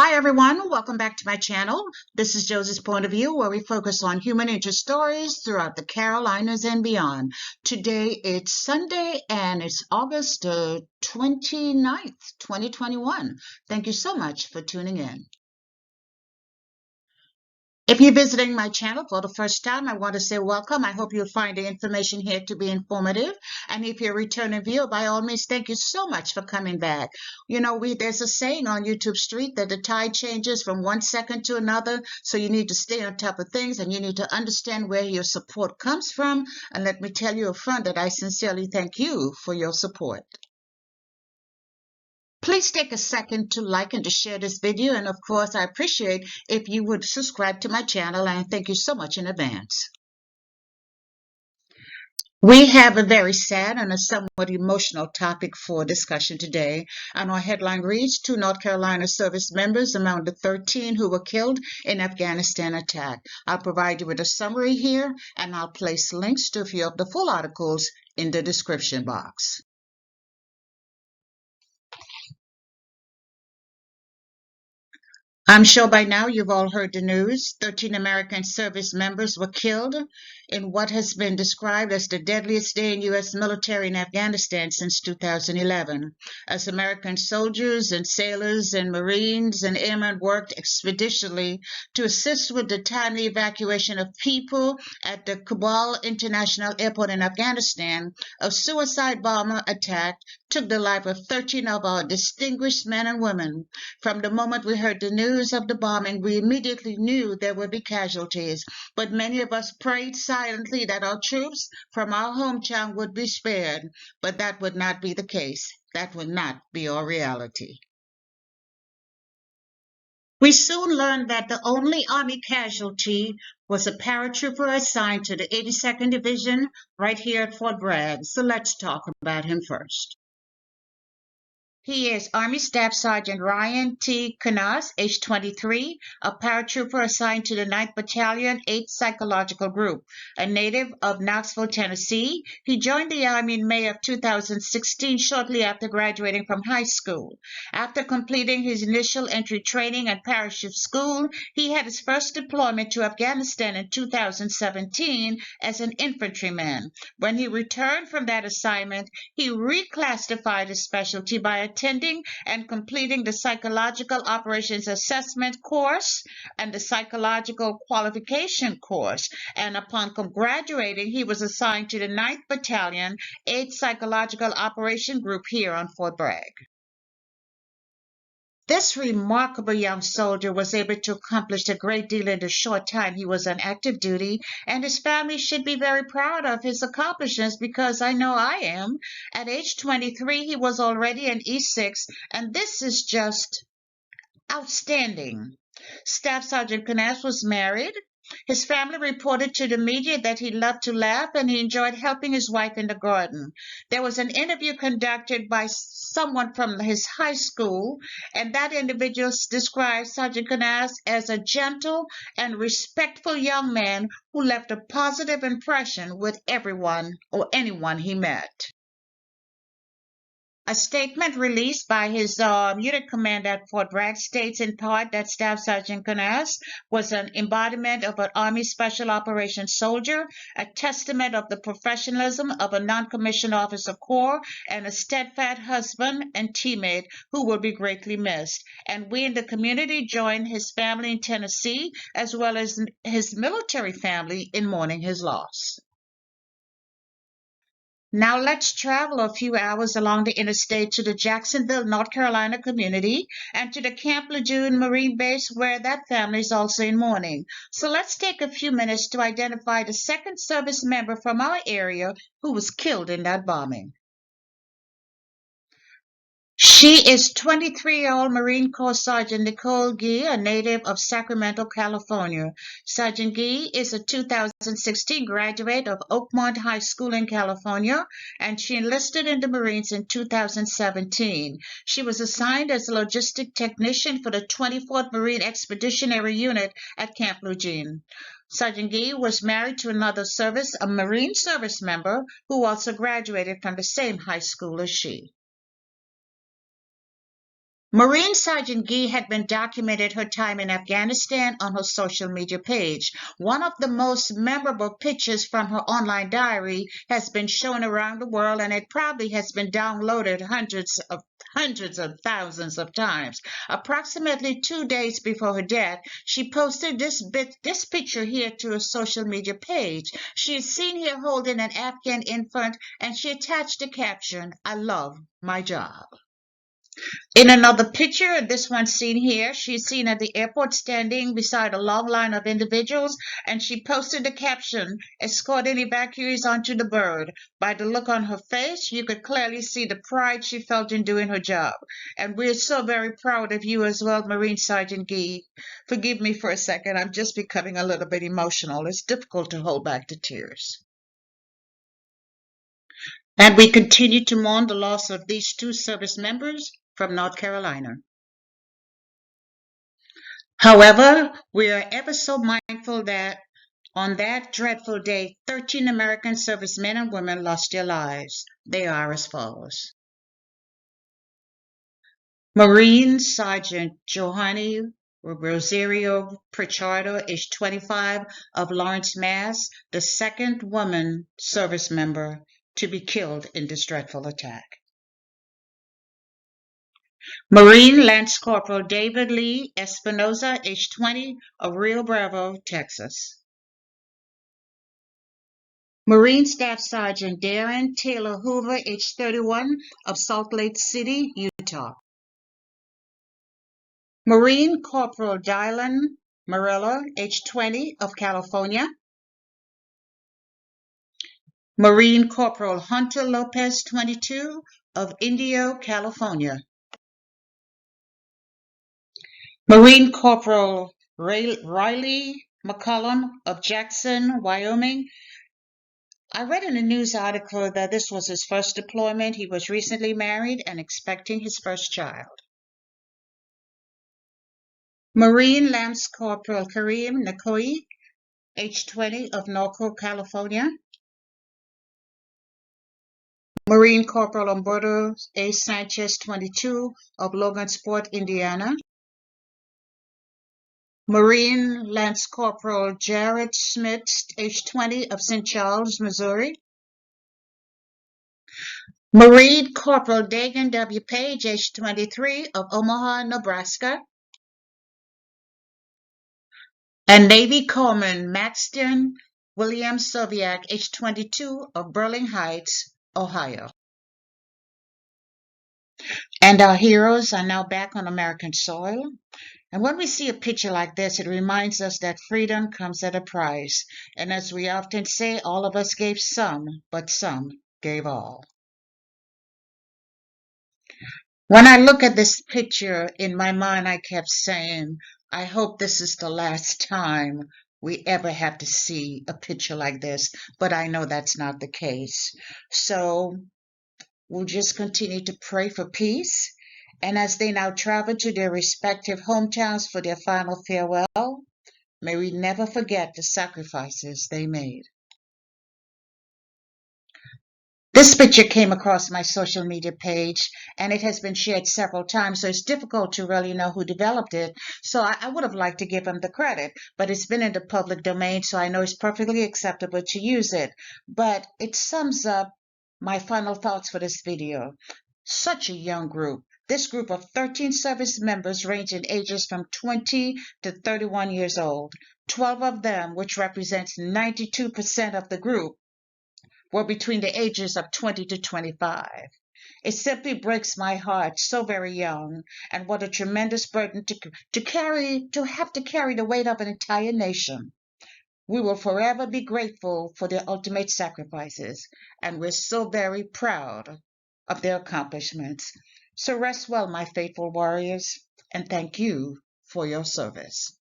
Hi everyone, welcome back to my channel. This is Josie's Point of View, where we focus on human interest stories throughout the Carolinas and beyond. Today it's Sunday and it's August 29th, 2021. Thank you so much for tuning in. If you're visiting my channel for the first time, I want to say welcome. I hope you'll find the information here to be informative. And if you're a returning viewer, by all means, thank you so much for coming back. You know, there's a saying on YouTube Street that the tide changes from one second to another. So you need to stay on top of things and you need to understand where your support comes from. And let me tell you up front that I sincerely thank you for your support. Please take a second to like and to share this video. And of course, I appreciate if you would subscribe to my channel, and thank you so much in advance. We have a very sad and a somewhat emotional topic for discussion today. And our headline reads, 2 North Carolina service members among the 13 who were killed in Afghanistan attack. I'll provide you with a summary here, and I'll place links to a few of the full articles in the description box. I'm sure by now you've all heard the news. 13 American service members were killed in what has been described as the deadliest day in U.S. military in Afghanistan since 2011, as American soldiers and sailors and Marines and airmen worked expeditiously to assist with the timely evacuation of people at the Kabul International Airport in Afghanistan. A suicide bomber attack took the life of 13 of our distinguished men and women. From the moment we heard the news of the bombing, we immediately knew there would be casualties, but many of us prayed silently that our troops from our hometown would be spared. But that would not be the case. That would not be our reality. We soon learned that the only Army casualty was a paratrooper assigned to the 82nd Division right here at Fort Bragg. So let's talk about him first. He is Army Staff Sergeant Ryan T. Canas, age 23, a paratrooper assigned to the 9th Battalion, 8th Psychological Group. A native of Knoxville, Tennessee, he joined the Army in May of 2016, shortly after graduating from high school. After completing his initial entry training at parachute school, he had his first deployment to Afghanistan in 2017 as an infantryman. When he returned from that assignment, he reclassified his specialty by attending and completing the Psychological Operations Assessment course and the Psychological Qualification course. And upon graduating, he was assigned to the 9th Battalion, 8th Psychological Operation Group here on Fort Bragg. This remarkable young soldier was able to accomplish a great deal in the short time he was on active duty, and his family should be very proud of his accomplishments, because I know I am. At age 23, he was already an E6, and this is just outstanding. Staff Sergeant Canas was married. His family reported to the media that he loved to laugh and he enjoyed helping his wife in the garden. There was an interview conducted by someone from his high school, and that individual described Sergeant Canas as a gentle and respectful young man who left a positive impression with everyone or anyone he met. A statement released by his unit commander at Fort Bragg states in part that Staff Sergeant Canas was an embodiment of an Army Special Operations soldier, a testament of the professionalism of a non-commissioned officer corps, and a steadfast husband and teammate who will be greatly missed. And we in the community join his family in Tennessee, as well as his military family, in mourning his loss. Now let's travel a few hours along the interstate to the Jacksonville, North Carolina community and to the Camp Lejeune Marine Base, where that family is also in mourning. So let's take a few minutes to identify the second service member from our area who was killed in that bombing. She is 23-year-old Marine Corps Sergeant Nicole Gee, a native of Sacramento, California. Sergeant Gee is a 2016 graduate of Oakmont High School in California, and she enlisted in the Marines in 2017. She was assigned as a logistic technician for the 24th Marine Expeditionary Unit at Camp Lejeune. Sergeant Gee was married to another a Marine service member who also graduated from the same high school as she. Marine Sergeant Gee had been documented her time in Afghanistan on her social media page. One of the most memorable pictures from her online diary has been shown around the world, and it probably has been downloaded hundreds of thousands of times. Approximately 2 days before her death, she posted this picture here to her social media page. She is seen here holding an Afghan infant, and she attached the caption, "I love my job." In another picture, this one seen here, she's seen at the airport standing beside a long line of individuals, and she posted the caption, "Escorting evacuees onto the bird." By the look on her face, you could clearly see the pride she felt in doing her job. And we're so very proud of you as well, Marine Sergeant Gee. Forgive me for a second, I'm just becoming a little bit emotional. It's difficult to hold back the tears. And we continue to mourn the loss of these two service members from North Carolina. However, we are ever so mindful that on that dreadful day, 13 American servicemen and women lost their lives. They are as follows. Marine Sergeant Johanny Rosario Pichardo, age 25, of Lawrence, Mass., the second woman service member to be killed in this dreadful attack. Marine Lance Corporal David Lee Espinoza, age 20, of Rio Bravo, Texas. Marine Staff Sergeant Darren Taylor Hoover, age 31, of Salt Lake City, Utah. Marine Corporal Dylan Marella, age 20, of California. Marine Corporal Hunter Lopez, 22, of Indio, California. Marine Corporal Riley McCollum of Jackson, Wyoming. I read in a news article that this was his first deployment. He was recently married and expecting his first child. Marine Lance Corporal Kareem Nakoi, age 20, of Norco, California. Marine Corporal Umberto A. Sanchez, 22, of Logansport, Indiana. Marine Lance Corporal Jared Smith, age 20, of St. Charles, Missouri. Marine Corporal Dagan W. Page, age 23, of Omaha, Nebraska. And Navy Corpsman Maxton William Soviak, age 22, of Burling Heights, Ohio. And our heroes are now back on American soil. And when we see a picture like this, it reminds us that freedom comes at a price. And as we often say, all of us gave some, but some gave all. When I look at this picture, in my mind, I kept saying, I hope this is the last time we ever have to see a picture like this, but I know that's not the case. So we'll just continue to pray for peace. And as they now travel to their respective hometowns for their final farewell, may we never forget the sacrifices they made. This picture came across my social media page, and it has been shared several times, so it's difficult to really know who developed it. So I would have liked to give him the credit, but it's been in the public domain, so I know it's perfectly acceptable to use it. But it sums up my final thoughts for this video. Such a young group. This group of 13 service members range in ages from 20 to 31 years old. 12 of them, which represents 92% of the group, were between the ages of 20 to 25. It simply breaks my heart, so very young, and what a tremendous burden to have to carry the weight of an entire nation. We will forever be grateful for their ultimate sacrifices, and we're so very proud of their accomplishments. So rest well, my faithful warriors, and thank you for your service.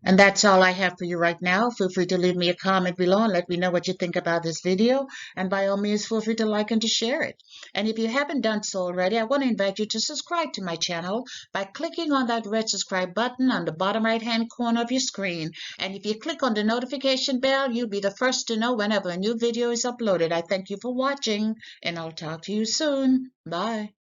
And that's all I have for you right now. Feel free to leave me a comment below and let me know what you think about this video. And by all means, feel free to like and to share it. And if you haven't done so already, I want to invite you to subscribe to my channel by clicking on that red subscribe button on the bottom right-hand corner of your screen. And if you click on the notification bell, you'll be the first to know whenever a new video is uploaded. I thank you for watching, and I'll talk to you soon. Bye.